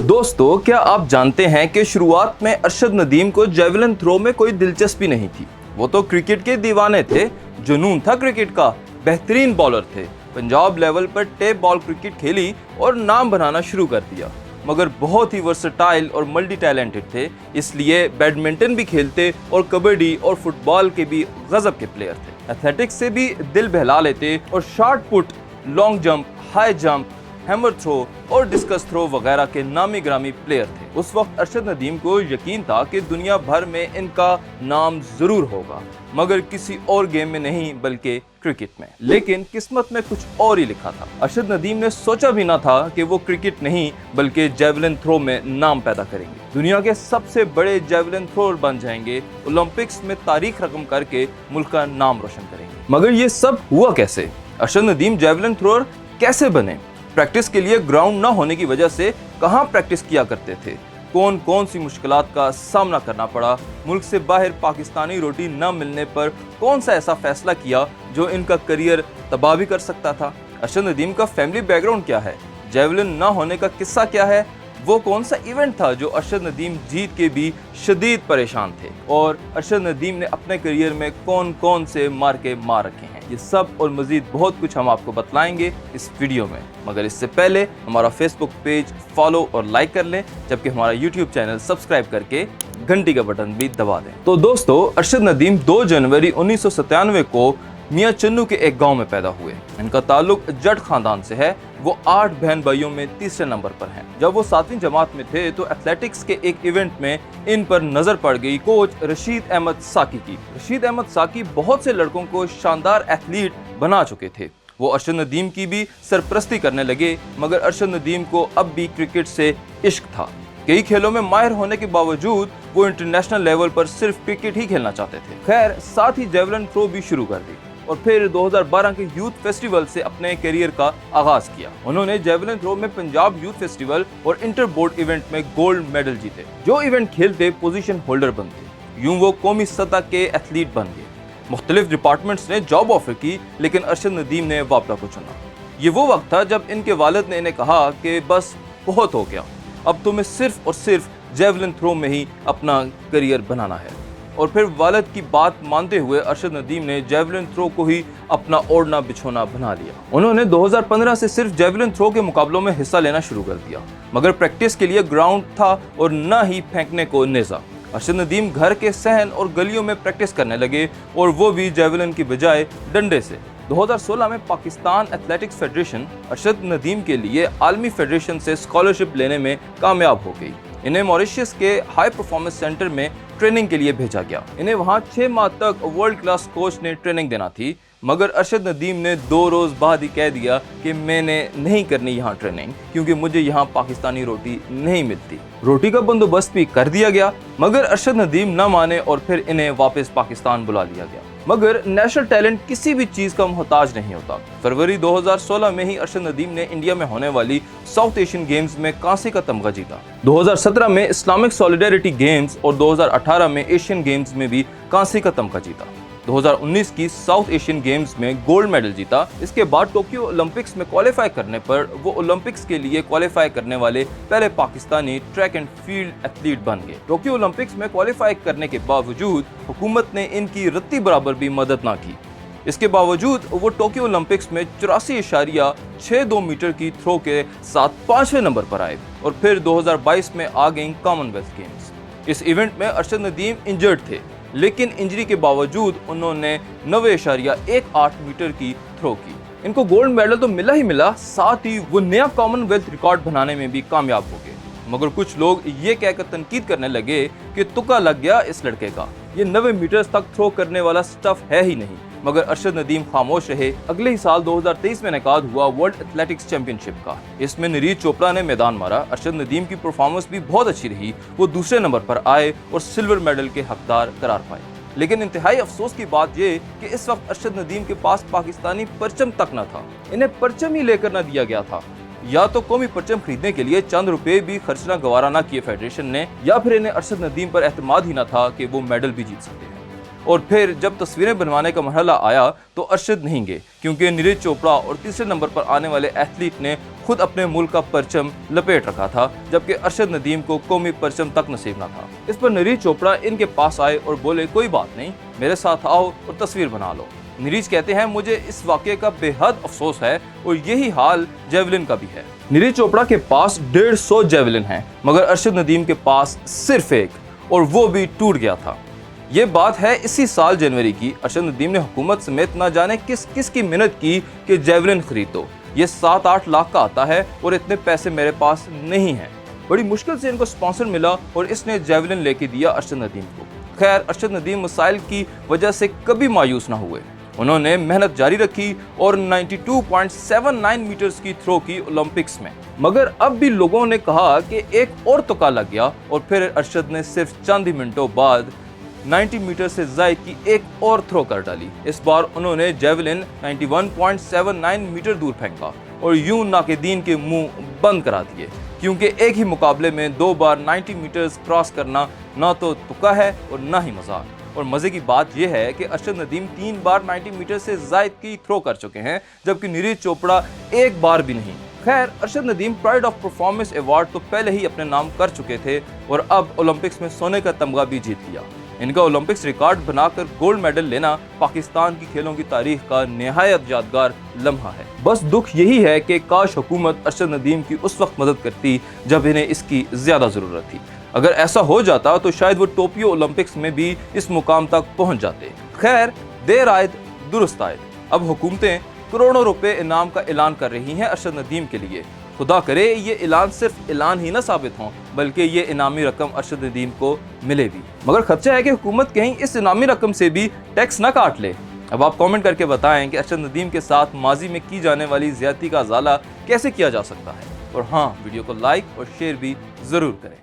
दोस्तों, क्या आप जानते हैं कि शुरुआत में अरशद नदीम को जेवलिन थ्रो में कोई दिलचस्पी नहीं थी। वो तो क्रिकेट के दीवाने थे, जुनून था क्रिकेट का, बेहतरीन बॉलर थे। पंजाब लेवल पर टेप बॉल क्रिकेट खेली और नाम बनाना शुरू कर दिया। मगर बहुत ही वर्सटाइल और मल्टी टैलेंटेड थे, इसलिए बैडमिंटन भी खेलते और कबड्डी और फुटबॉल के भी गजब के प्लेयर थे। एथलेटिक्स से भी दिल बहला लेते और shot put, long jump, high jump, hammer throw और डिस्कस थ्रो वगैरह के नामी ग्रामी प्लेयर थे। उस वक्त अरशद नदीम को यकीन था कि दुनिया भर में इनका नाम जरूर होगा, मगर किसी और गेम में नहीं बल्कि क्रिकेट में। लेकिन किस्मत में कुछ और ही लिखा था। अरशद नदीम ने सोचा भी ना था कि वो क्रिकेट नहीं बल्कि जेवलिन थ्रो में नाम पैदा करेंगे, दुनिया के सबसे बड़े जेवलिन थ्रोअर बन जाएंगे, ओलंपिक्स में तारीख रकम करके मुल्क का नाम रोशन करेंगे। मगर ये सब हुआ कैसे? अरशद नदीम जेवलिन थ्रोअर कैसे बने? प्रैक्टिस के लिए ग्राउंड न होने की वजह से कहां प्रैक्टिस किया करते थे? कौन कौन सी मुश्किलात का सामना करना पड़ा? मुल्क से बाहर पाकिस्तानी रोटी न मिलने पर कौन सा ऐसा फैसला किया जो इनका करियर तबाह भी कर सकता था? अरशद नदीम का फैमिली बैकग्राउंड क्या है? जेवलिन न होने का किस्सा क्या है? वो कौन सा इवेंट था जो अरशद नदीम जीत के भी शदीद परेशान थे? और अरशद नदीम ने अपने करियर में कौन कौन से मार्के मार रखे हैं? ये सब और मजीद बहुत कुछ हम आपको बतलाएंगे इस वीडियो में। मगर इससे पहले हमारा फेसबुक पेज फॉलो और लाइक कर लें, जबकि हमारा यूट्यूब चैनल सब्सक्राइब करके घंटी का बटन भी दबा दें। तो दोस्तों, अरशद नदीम 2 जनवरी 1997 को मियां चन्नू के एक गांव में पैदा हुए। इनका ताल्लुक जट खानदान से है। वो 8 बहन भाइयों में तीसरे नंबर पर हैं। जब वो 7वीं जमात में थे तो एथलेटिक्स के एक इवेंट में इन पर नजर पड़ गई कोच रशीद अहमद साकी की। रशीद अहमद साकी बहुत से लड़कों को शानदार एथलीट बना चुके थे। वो अरशद नदीम की भी सरपरस्ती करने लगे, मगर अरशद नदीम को अब भी क्रिकेट से इश्क था। कई खेलों में माहिर होने के बावजूद वो इंटरनेशनल लेवल पर सिर्फ क्रिकेट ही खेलना चाहते थे। खैर, साथ ही जेवलिन थ्रो भी शुरू कर दी और फिर 2012 के यूथ फेस्टिवल से अपने करियर का आगाज किया। उन्होंने जेवलिन थ्रो में पंजाब यूथ फेस्टिवल और इंटर बोर्ड इवेंट में गोल्ड मेडल जीते। जो इवेंट खेलते पोजीशन होल्डर बनते, यूं वो कौमी सतह के एथलीट बन गए। मुख्तलिफ डिपार्टमेंट्स ने जॉब ऑफर की, लेकिन अरशद नदीम ने वापडा को चुना। ये वो वक्त था जब इनके वालिद ने इन्हें कहा कि बस बहुत हो गया, अब तुम्हें सिर्फ और सिर्फ जेवलिन थ्रो में ही अपना करियर बनाना है। और फिर वालिद की बात मानते हुए अरशद नदीम ने जेवलिन थ्रो को ही अपना ओढ़ना बिछोना बना लिया। उन्होंने 2015 से सिर्फ जेवलिन थ्रो के मुकाबलों में हिस्सा लेना शुरू कर दिया, मगर प्रैक्टिस के लिए ग्राउंड था और न ही फेंकने को नेजा। अरशद नदीम घर के सहन और गलियों में प्रैक्टिस करने लगे, और वो भी जेवलिन की बजाय डंडे से। 2016 में पाकिस्तान एथलेटिक्स फेडरेशन अरशद नदीम के लिए आलमी फेडरेशन से स्कॉलरशिप लेने में कामयाब हो गई। इन्हें मॉरिशस के हाई परफॉर्मेंस सेंटर में ट्रेनिंग के लिए भेजा गया। इन्हें वहां 6 माह तक वर्ल्ड क्लास कोच ने ट्रेनिंग देना थी, मगर अरशद नदीम ने 2 रोज बाद ही कह दिया कि मैंने नहीं करनी यहाँ ट्रेनिंग, क्योंकि मुझे यहाँ पाकिस्तानी रोटी नहीं मिलती। रोटी का बंदोबस्त भी कर दिया गया, मगर अरशद नदीम न माने और फिर इन्हें वापस पाकिस्तान बुला लिया गया। मगर नेशनल टैलेंट किसी भी चीज का मोहताज नहीं होता। फरवरी 2016 में ही अरशद नदीम ने इंडिया में होने वाली साउथ एशियन गेम्स में कांसे का तमगा जीता। 2017 में इस्लामिक सॉलिडेरिटी गेम्स और 2018 में एशियन गेम्स में भी कांसे का तमगा जीता। 2019 की साउथ एशियन गेम्स में गोल्ड मेडल जीता। इसके बाद टोक्यो ओलंपिक्स में क्वालिफाई करने पर वो ओलंपिक्स के लिए क्वालिफाई करने वाले पहले Pakistani track and field athlete बन गए। टोक्यो ओलंपिक्स में क्वालिफाई करने के बावजूद हुकूमत ने इनकी रत्ती बराबर भी मदद ना की। इसके बावजूद वो टोक्यो ओलंपिक्स में 84.62 मीटर की थ्रो के साथ 5वें नंबर पर आए, और फिर 2022 में आ गई कॉमनवेल्थ गेम्स। इस इवेंट में अरशद नदीम इंजर्ड थे, लेकिन इंजरी के बावजूद उन्होंने 90.18 मीटर की थ्रो की। इनको गोल्ड मेडल तो मिला ही मिला, साथ ही वो नया कॉमनवेल्थ रिकॉर्ड बनाने में भी कामयाब हो गए। मगर कुछ लोग ये कहकर तनकीद करने लगे कि तुक्का लग गया इस लड़के का, ये 90 मीटर तक थ्रो करने वाला स्टफ है ही नहीं। मगर अरशद नदीम खामोश रहे। अगले ही साल 2023 में इनेकाद हुआ वर्ल्ड एथलेटिक्स चैंपियनशिप का। इसमें नीरज चोपड़ा ने मैदान मारा। अरशद नदीम की परफॉर्मेंस भी बहुत अच्छी रही। वो दूसरे नंबर पर आए और सिल्वर मेडल के हकदार करार पाए। लेकिन इंतहाई अफसोस की बात ये कि इस वक्त अरशद नदीम के पास पाकिस्तानी परचम तक न था। इन्हें परचम ही लेकर न दिया गया था। या तो कौमी परचम खरीदने के लिए चंद रुपए भी खर्चना गवारा न किए फेडरेशन ने, या फिर इन्हें अरशद नदीम पर एतमाद ही न था कि वो मेडल भी जीत सकते हैं। और फिर जब तस्वीरें बनवाने का मरहला आया तो अरशद नहीं गए, क्योंकि नीरज चोपड़ा और तीसरे नंबर पर आने वाले एथलीट ने खुद अपने मुल्क का परचम लपेट रखा था, जबकि अरशद नदीम को कौमी परचम तक नसीब न था। इस पर नीरज चोपड़ा इनके पास आए और बोले, कोई बात नहीं, मेरे साथ आओ और तस्वीर बना लो। नीरज कहते हैं, मुझे इस वाक़े का बेहद अफसोस है और यही हाल जेवलिन का भी है। नीरज चोपड़ा के पास 150 जेवलिन हैं, मगर अरशद नदीम के पास सिर्फ एक, और वो भी टूट गया था। ये बात है इसी साल जनवरी की। अरशद नदीम ने हुकूमत समेत न जाने किस किस की मिन्नत की कि जेवलिन खरीदो, ये 7-8 लाख का आता है और इतने पैसे मेरे पास नहीं हैं। बड़ी मुश्किल से इनको स्पॉन्सर मिला और इसने जेवलिन लेके दिया अरशद नदीम को। खैर, अरशद नदीम मसाइल की वजह से कभी मायूस ना हुए। उन्होंने मेहनत जारी रखी और 92.79 मीटर्स की थ्रो की ओलंपिक्स में। मगर अब भी लोगों ने कहा कि एक और तुक्का लग गया, और फिर अरशद ने सिर्फ चंद ही मिनटों बाद 90 मीटर से ज़ायद की एक और थ्रो कर डाली। इस बार उन्होंने जेवलिन 91.79 मीटर दूर फेंका और यूं नाक़िदीन के मुंह बंद करा दिए, क्योंकि एक ही मुकाबले में 2 बार 90 मीटर्स क्रॉस करना ना तो तुक्का है और ना ही मजाक। और मजे की बात यह है कि अरशद नदीम 3 बार 90 मीटर से ज़ायद की थ्रो कर चुके हैं, जबकि नीरज चोपड़ा एक बार भी नहीं। खैर, Arshad Nadeem pride of performance award तो पहले ही अपने नाम कर चुके थे और अब ओलंपिक्स में सोने का तमगा भी जीत लिया। इनका ओलंपिक्स रिकॉर्ड बनाकर गोल्ड मेडल लेना पाकिस्तान की खेलों की तारीख का निहायत यादगार लम्हा है। बस दुख यही है कि काश हुकूमत अरशद नदीम की उस वक्त मदद करती जब इन्हें इसकी ज्यादा जरूरत थी। अगर ऐसा हो जाता तो शायद वो टोक्यो ओलंपिक्स में भी इस मुकाम तक पहुंच जाते। खैर, देर आयद दुरुस्त आयद। अब हुकूमतें करोड़ों रुपए इनाम का ऐलान कर रही हैं अरशद नदीम के लिए। खुदा करे ये ऐलान सिर्फ ऐलान ही ना साबित हों, बल्कि ये इनामी रकम अरशद नदीम को मिले भी। मगर खदशा है कि हुकूमत कहीं इस इनामी रकम से भी टैक्स ना काट ले। अब आप कमेंट करके बताएं कि अरशद नदीम के साथ माजी में की जाने वाली ज्यादती का अजाला कैसे किया जा सकता है। और हाँ, वीडियो को लाइक और शेयर भी जरूर करें।